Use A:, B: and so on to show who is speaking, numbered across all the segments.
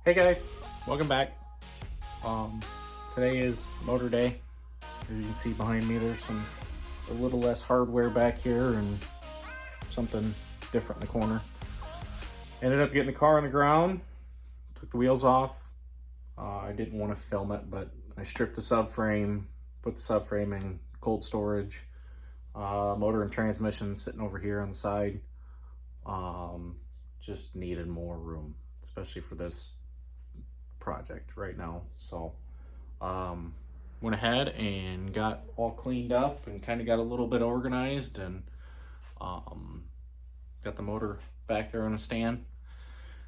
A: Hey guys, welcome back. Today is motor day. As you can see behind me, there's a little less hardware back here and something different in the corner. Ended up getting the car on the ground, took the wheels off. I didn't want to film it, but I stripped the subframe, put the subframe in cold storage. Motor and transmission sitting over here on the side. Just needed more room, especially for this project right now. So went ahead and got all cleaned up and kind of got a little bit organized, and got the motor back there on a stand.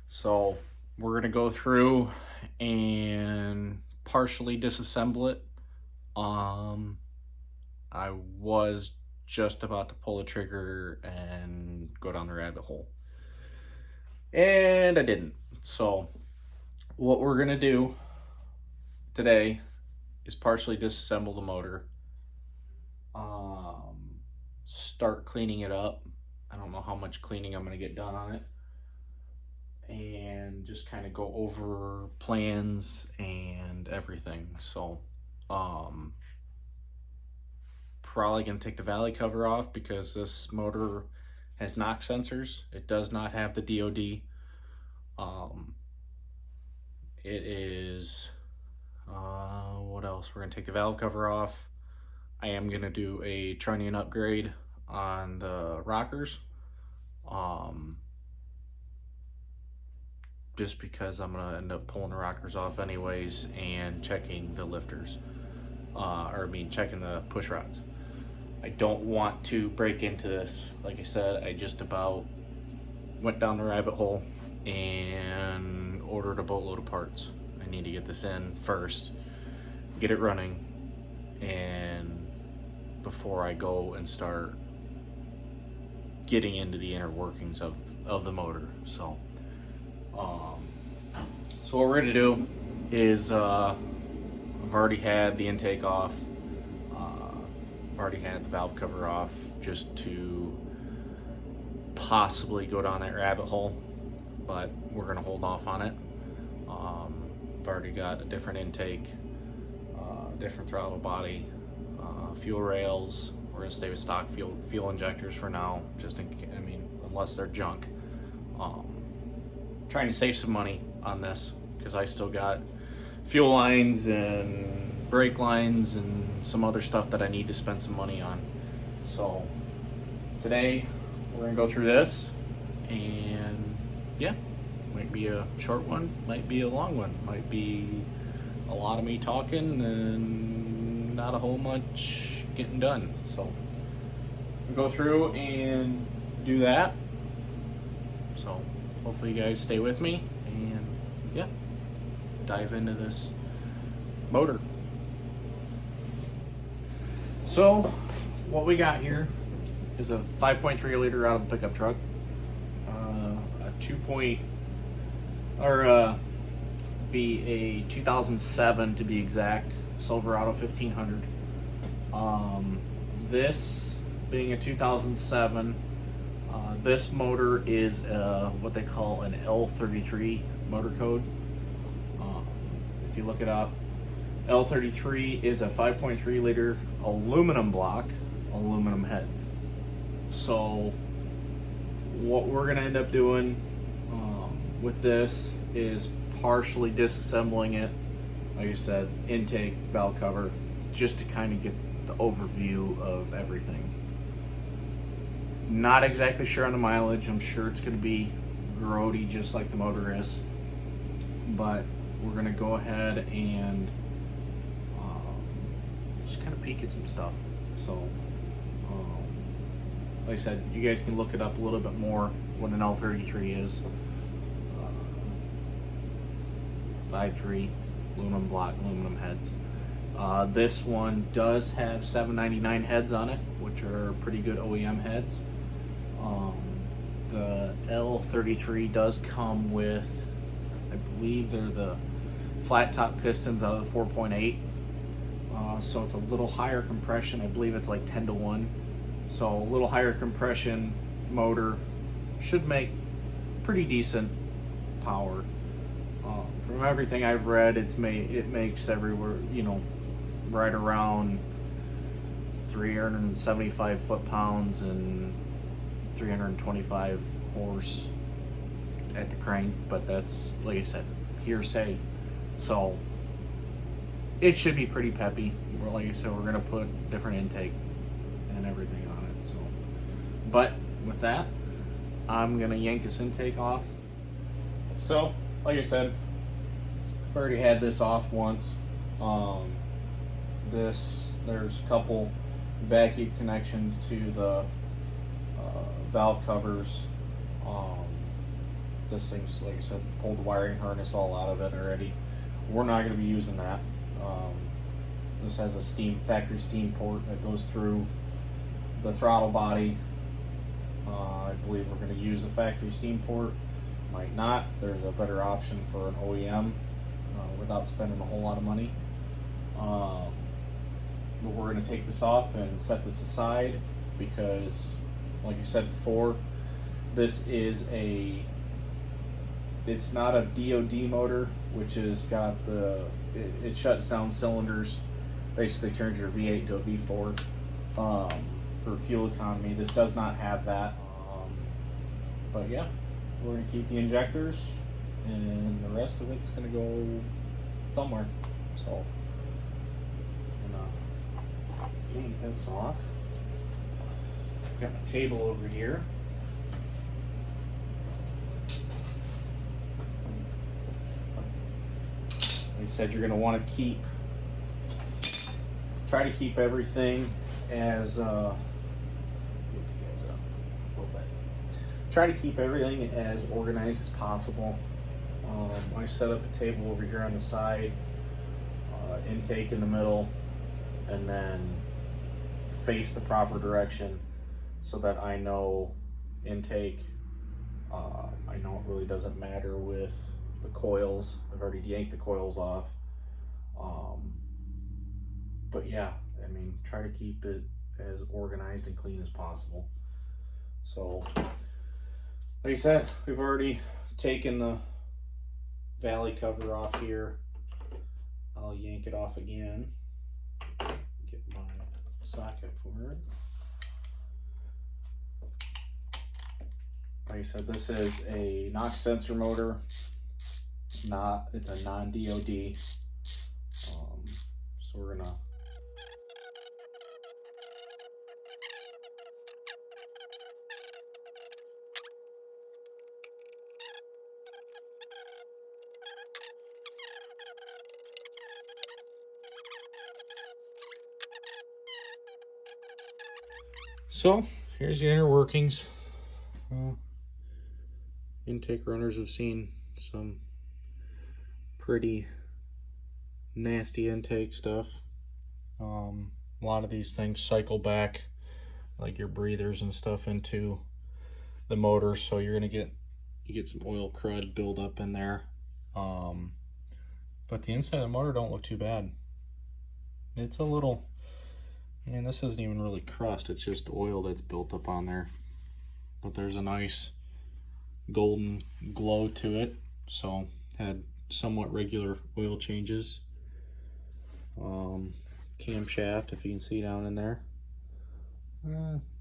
A: So we're gonna go through and partially disassemble it. I was just about to pull the trigger and go down the rabbit hole, and I didn't. So what we're gonna do today is partially disassemble the motor, start cleaning it up. I don't know how much cleaning I'm gonna get done on it, and just kind of go over plans and everything. So probably gonna take the valley cover off because this motor has knock sensors. It does not have the DOD. It is, what else? We're gonna take the valve cover off. I am gonna do a trunnion upgrade on the rockers. Just because I'm gonna end up pulling the rockers off anyways and checking the lifters. Checking the push rods. I don't want to break into this. Like I said, I just about went down the rabbit hole and ordered a boatload of parts. I need to get this in first, get it running, and before I go and start getting into the inner workings of the motor. So so what we're gonna do is I've already had the intake off. I've already had the valve cover off just to possibly go down that rabbit hole, but we're gonna hold off on it. I've already got a different intake, different throttle body, fuel rails. We're gonna stay with stock fuel injectors for now, just unless they're junk. Trying to save some money on this because I still got fuel lines and brake lines and some other stuff that I need to spend some money on. So today we're gonna go through this, and yeah, might be a short one, might be a long one, might be a lot of me talking and not a whole much getting done. So we'll go through and do that. So hopefully you guys stay with me and yeah, dive into this motor. So what we got here is a 5.3 liter out of the pickup truck, a 2007 to be exact, Silverado 1500. This being a 2007, this motor is what they call an L33 motor code. If you look it up, L33 is a 5.3 liter aluminum block, aluminum heads. So what we're gonna end up doing with this is partially disassembling it. Like I said, intake, valve cover, just to kind of get the overview of everything. Not exactly sure on the mileage. I'm sure it's gonna be grody just like the motor is, but we're gonna go ahead and just kind of peek at some stuff. So like I said, you guys can look it up a little bit more what an L33 is. 5.3 aluminum block, aluminum heads. This one does have 799 heads on it, which are pretty good OEM heads. The L33 does come with, I believe they're the flat top pistons out of the 4.8. So it's a little higher compression. I believe it's like 10-to-1. So a little higher compression motor should make pretty decent power. From everything I've read, it makes everywhere, you know, right around 375 foot-pounds and 325 horse at the crank, but that's, like I said, hearsay. So it should be pretty peppy. Like I said, we're gonna put different intake and everything on it. So, but with that, I'm gonna yank this intake off. So, like I said, I've already had this off once. There's a couple vacuum connections to the valve covers. This thing's, like I said, pulled the wiring harness all out of it already. We're not going to be using that. This has a factory steam port that goes through the throttle body. I believe we're going to use a factory steam port. Might not. There's a better option for an OEM without spending a whole lot of money. But we're going to take this off and set this aside because, like I said before, this is it's not a DOD motor, which has got it shuts down cylinders, basically turns your V8 to a V4 for fuel economy. This does not have that. But yeah, we're going to keep the injectors and the rest of it's going to go somewhere. So yank this off. Got my table over here. Like I said, you're going to want to try to keep everything as try to keep everything as organized as possible. I set up a table over here on the side, intake in the middle, and then face the proper direction so that I know intake. I know it really doesn't matter with the coils. I've already yanked the coils off. But yeah, I mean, try to keep it as organized and clean as possible. So, like I said, we've already taken the valley cover off here. I'll yank it off again. Get my socket for it. Like I said, this is a knock sensor motor. It's a non-DOD. So we're gonna So here's the inner workings. Intake runners have seen some pretty nasty intake stuff. A lot of these things cycle back, like your breathers and stuff, into the motor, so you're gonna get some oil crud build up in there. But the inside of the motor don't look too bad. It's a little, this isn't even really crust, it's just oil that's built up on there. But there's a nice golden glow to it, so had somewhat regular oil changes. Camshaft, if you can see down in there.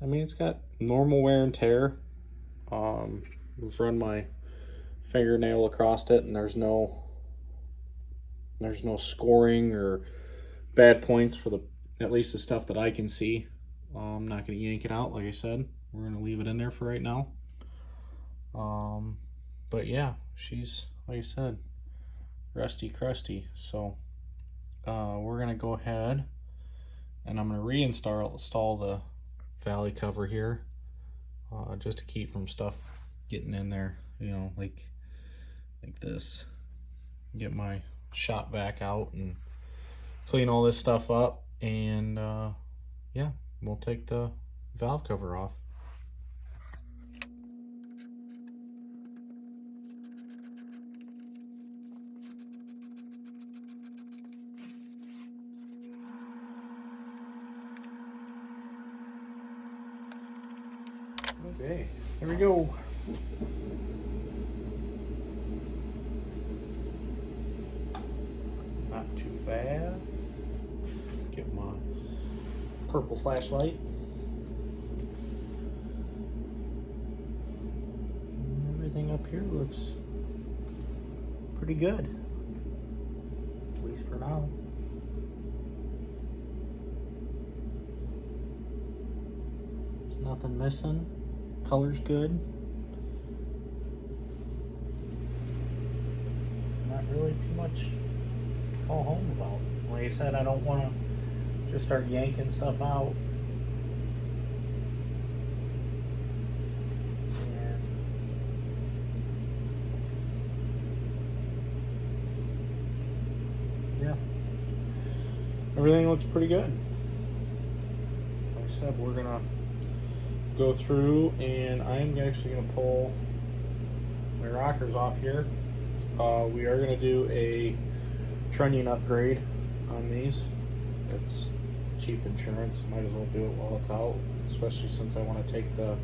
A: It's got normal wear and tear. We've run my fingernail across it, and there's no scoring or bad points for at least the stuff that I can see. I'm not going to yank it out, like I said. We're going to leave it in there for right now. But yeah, she's, like I said, rusty crusty. So we're going to go ahead and I'm going to reinstall the valley cover here, just to keep from stuff getting in there, like this. Get my shop vac out and clean all this stuff up, and yeah, we'll take the valve cover off. Okay, here we go. Not too bad. Get my purple flashlight. Everything up here looks pretty good, at least for now. There's nothing missing. Color's good. Not really too much to call home about. Like I said, I don't want to just start yanking stuff out. And yeah, everything looks pretty good. Like I said, we're gonna go through and I'm actually gonna pull my rockers off here. We are gonna do a trunnion upgrade on these. It's cheap insurance, might as well do it while it's out, especially since I want to take the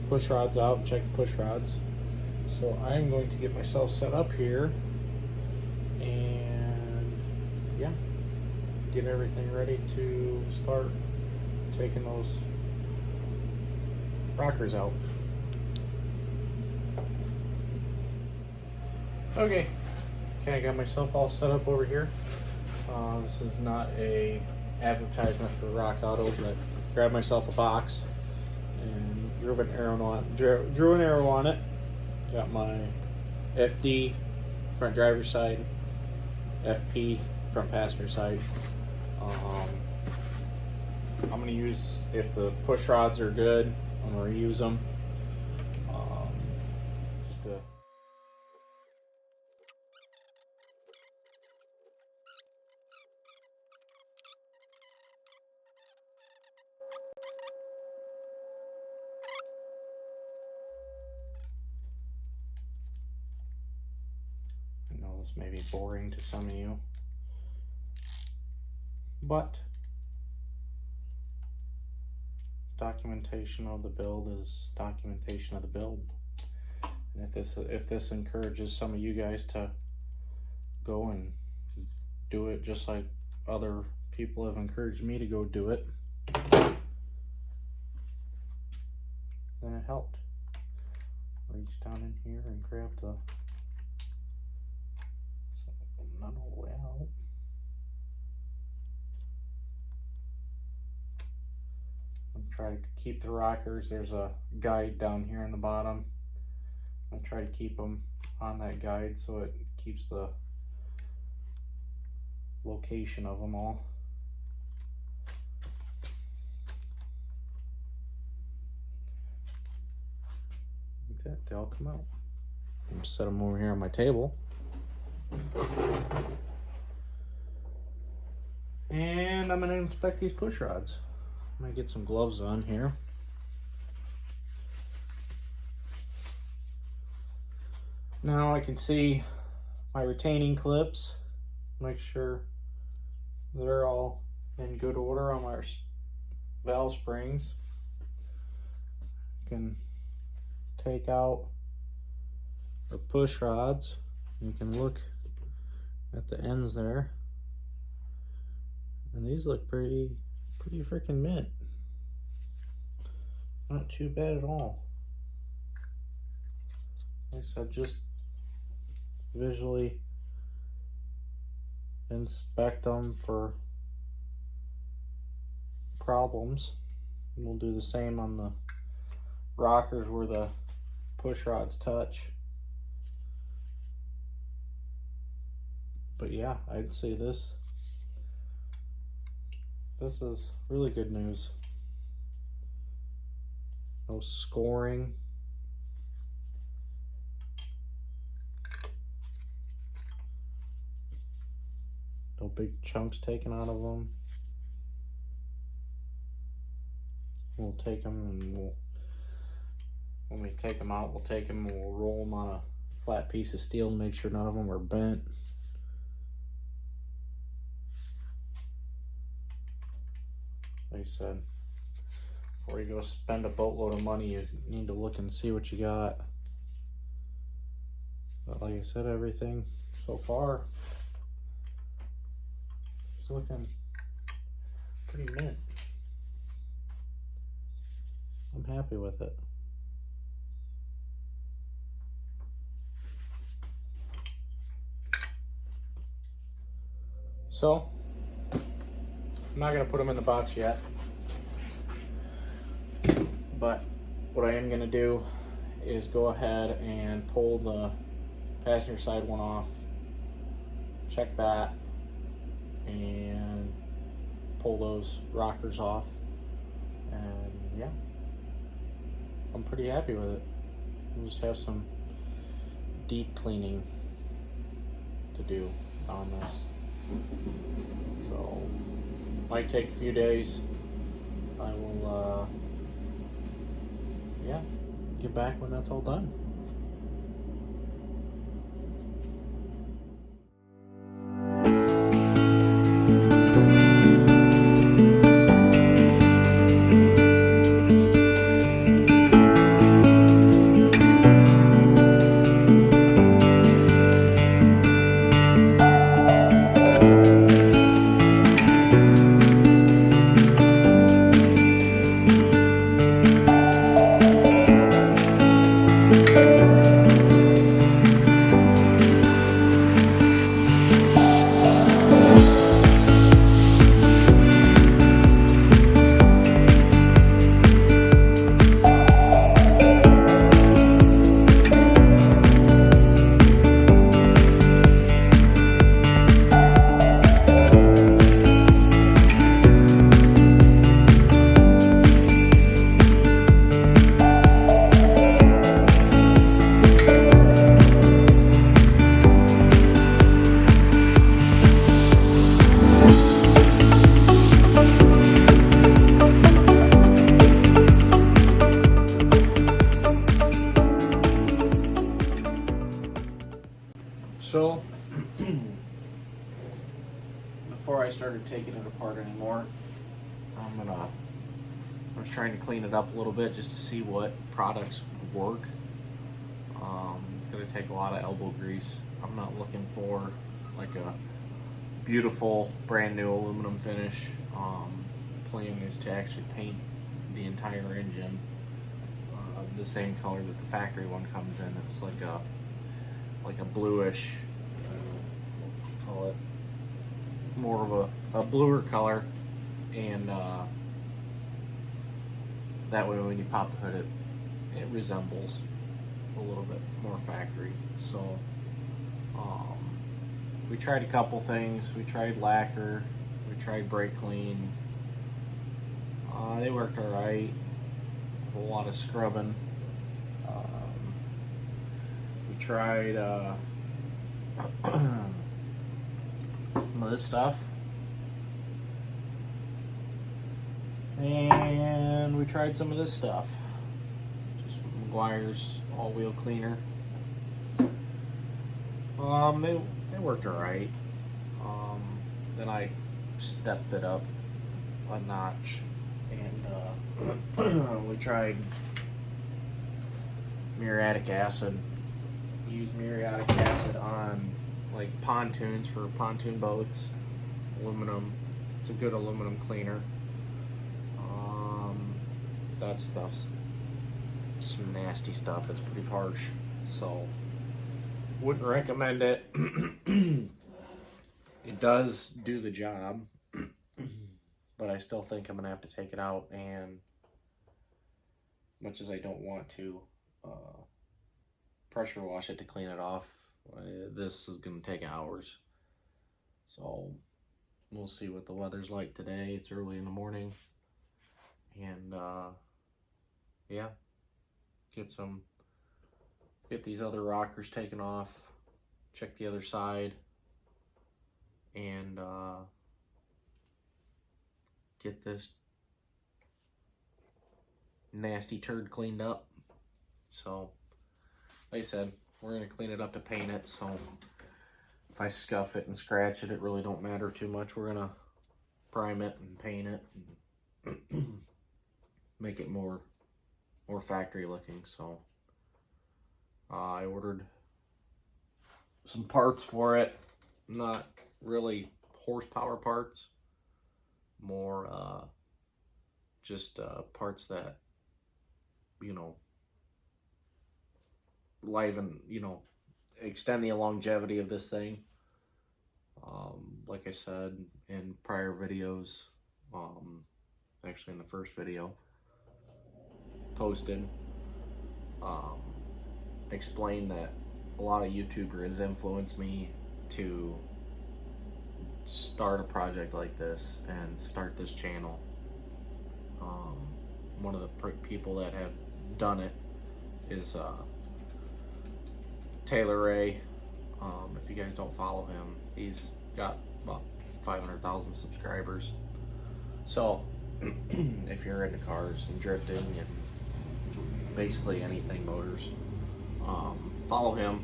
A: push rods out and check the push rods. So I'm going to get myself set up here and yeah, get everything ready to start taking those rockers out. Okay, I got myself all set up over here. This is not a advertisement for Rock Auto, but grabbed myself a box and drew an arrow on it. Got my FD front driver's side, FP front passenger side. I'm gonna use, if the push rods are good, I'm gonna reuse them. Just to this may be boring to some of you, but documentation of the build is documentation of the build. And if this encourages some of you guys to go and do it just like other people have encouraged me to go do it, then it helped. Reach down in here and grab the not all the way out. I'm trying to keep the rockers. There's a guide down here in the bottom. I try to keep them on that guide so it keeps the location of them all. Like that, they all come out. I'm set them over here on my table. And I'm going to inspect these push rods. I'm going to get some gloves on here. Now I can see my retaining clips. Make sure they're all in good order on my valve springs. I can take out our push rods. You can look at the ends there, and these look pretty freaking mint. Not too bad at all. Like I said, just visually inspect them for problems. And we'll do the same on the rockers where the push rods touch. But yeah, I'd say this is really good news. No scoring. No big chunks taken out of them. We'll take them and when we take them out, we'll take them and we'll roll them on a flat piece of steel and make sure none of them are bent. Like I said, before you go spend a boatload of money, you need to look and see what you got. But like I said, everything so far looking pretty mint. I'm happy with it. So, I'm not going to put them in the box yet. But what I am going to do is go ahead and pull the passenger side one off, check that, and pull those rockers off. And yeah, I'm pretty happy with it. We'll just have some deep cleaning to do on this. So, might take a few days. I will, yeah, get back when that's all done. So, before I started taking it apart anymore, I was trying to clean it up a little bit just to see what products would work. It's going to take a lot of elbow grease. I'm not looking for like a beautiful brand new aluminum finish. Plan is to actually paint the entire engine the same color that the factory one comes in. It's like a bluish, call it more of a bluer color, and that way when you pop the hood it resembles a little bit more factory. So we tried a couple things. We tried lacquer, we tried brake clean. They worked alright. A whole lot of scrubbing. We tried some of this stuff, and we tried some of this stuff. Just McGuire's all-wheel cleaner. They worked alright. Then I stepped it up a notch, and we tried muriatic acid. We used muriatic acid on like pontoons for pontoon boats, aluminum. It's a good aluminum cleaner. That stuff's some nasty stuff. It's pretty harsh, so wouldn't recommend it. It does do the job, but I still think I'm gonna have to take it out, and much as I don't want to pressure wash it to clean it off, this is gonna take hours. So we'll see what the weather's like today. It's early in the morning, and yeah, get these other rockers taken off, check the other side, and get this nasty turd cleaned up. So like I said, we're gonna clean it up to paint it, so if I scuff it and scratch it, it really don't matter too much. We're gonna prime it and paint it and make it more factory looking. So I ordered some parts for it. I'm not really horsepower parts, more just parts that, you know, liven, you know, extend the longevity of this thing. Like I said in prior videos, actually in the first video posted, explained that a lot of YouTubers influenced me to start a project like this and start this channel. One of the people that have done it is Taylor Ray. If you guys don't follow him, he's got about 500,000 subscribers. So if you're into cars and drifting and basically anything motors, follow him.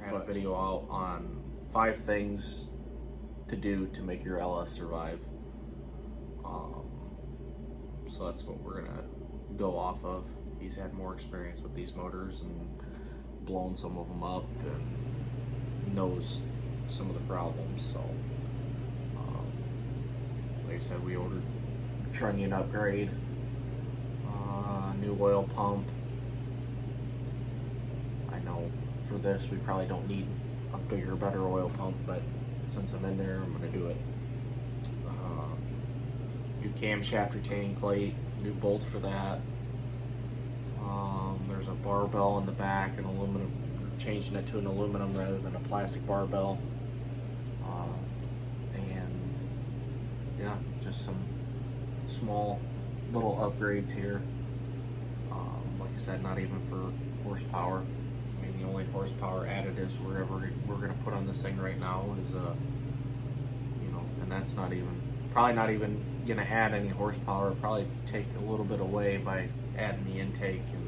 A: I have a video out on 5 things to do to make your LS survive. So that's what we're gonna go off of. He's had more experience with these motors and blown some of them up and knows some of the problems. So like I said, we ordered a trunnion upgrade, new oil pump. I know for this we probably don't need a bigger, better oil pump, but since I'm in there, I'm gonna do it. New camshaft retaining plate, new bolts for that. There's a barbell in the back, an aluminum, changing it to an aluminum rather than a plastic barbell. And yeah, just some small little upgrades here. Like I said, not even for horsepower. I mean, the only horsepower additives we're gonna put on this thing right now is you know, and that's not even, probably not even gonna add any horsepower. Probably take a little bit away by adding the intake. And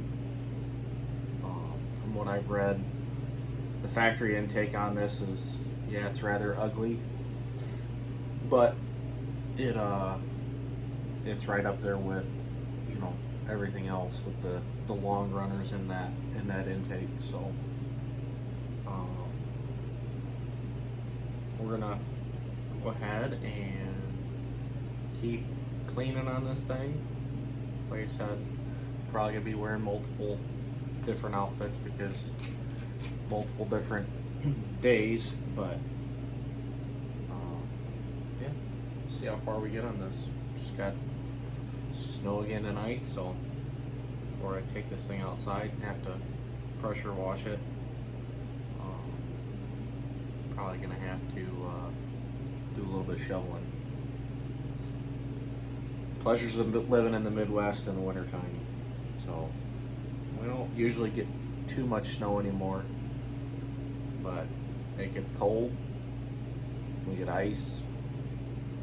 A: from what I've read, the factory intake on this is, yeah, it's rather ugly, but it's right up there with, you know, everything else with the long runners in that intake. So we're gonna go ahead and keep cleaning on this thing. Like I said, probably gonna be wearing multiple different outfits because multiple different days, but yeah, see how far we get on this. Just got snow again tonight, so before I take this thing outside and have to pressure wash it, probably gonna have to do a little bit of shoveling. Pleasures of living in the Midwest in the wintertime. So we don't usually get too much snow anymore, but it gets cold. We get ice.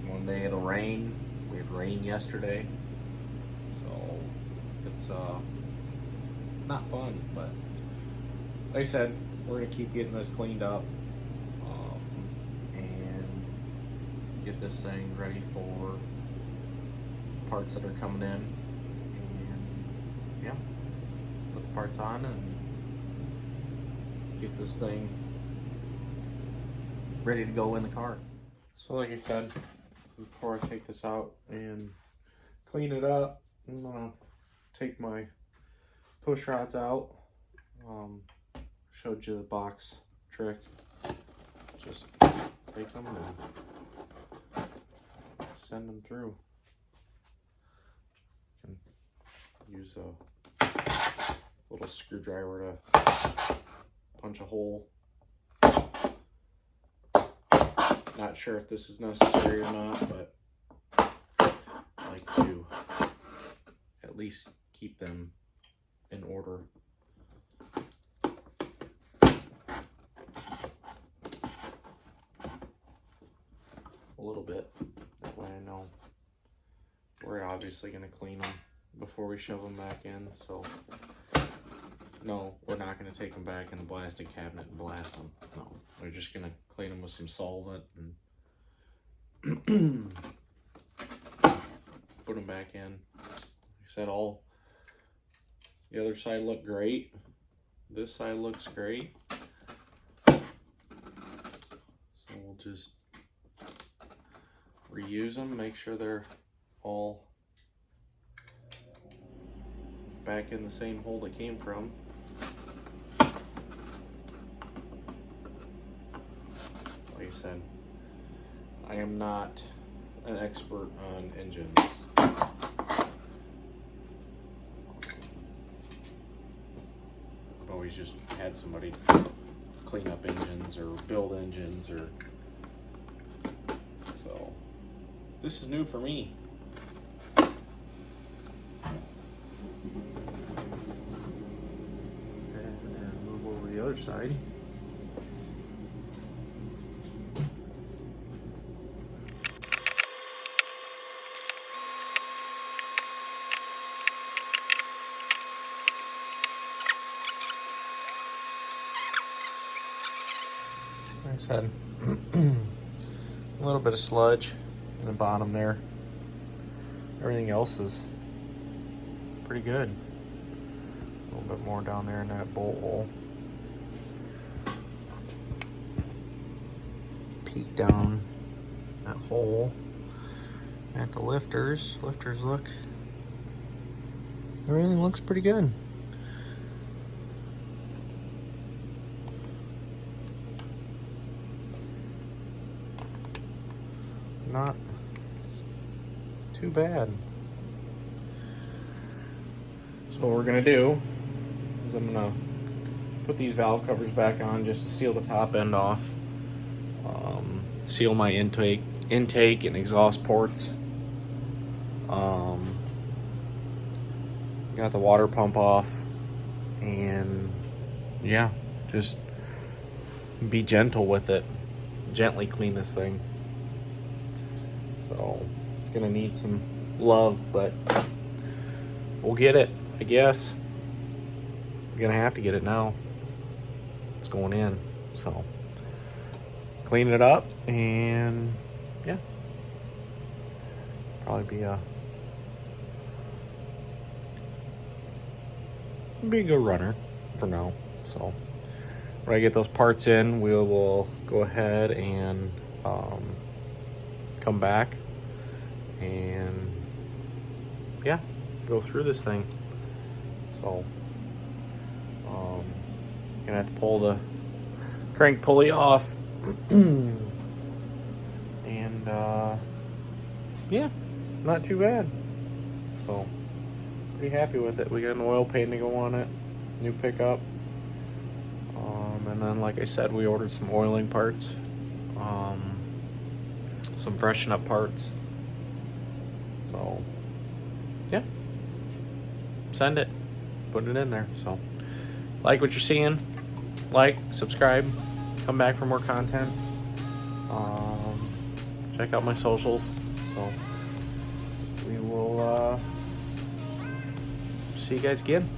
A: One day it'll rain. We had rain yesterday. So it's not fun, but like I said, we're gonna keep getting this cleaned up and get this thing ready for parts that are coming in, and yeah, put the parts on and get this thing ready to go in the car. So like I said, before I take this out and clean it up, I'm gonna take my push rods out. Showed you the box trick. Just take them and send them through. You can use a little screwdriver to punch a hole. Not sure if this is necessary or not, but I like to at least keep them in order. A little bit, that way I know we're obviously going to clean them before we shove them back in. So no, we're not going to take them back in the blasting cabinet and blast them. No, we're just going to clean them with some solvent and put them back in. Like I said, all the other side looked great. This side looks great. So we'll just reuse them, make sure they're all back in the same hole they came from. Like I said, I am not an expert on engines. I've always just had somebody clean up engines or build engines, or so this is new for me. And move over the other side. Like I said, a little bit of sludge in the bottom there. Everything else is pretty good. A little bit more down there in that bolt hole. Peek down that hole at the lifters. Lifters look, everything looks pretty good. Not too bad. So what we're gonna do is I'm gonna put these valve covers back on just to seal the top end off. Seal my intake and exhaust ports. Got the water pump off, and yeah, just be gentle with it. Gently clean this thing. So it's gonna need some love, but we'll get it, I guess. We're gonna have to get it now. It's going in, so clean it up, and yeah, probably be a good runner for now. So when I get those parts in, we will go ahead and come back and yeah, go through this thing. So gonna have to pull the crank pulley off and yeah, not too bad. So pretty happy with it. We got an oil pan to go on it, new pickup, and then like I said, we ordered some oiling parts, some freshen up parts. So yeah, send it, put it in there. So like what you're seeing, like, subscribe, come back for more content. Check out my socials. So we will see you guys again.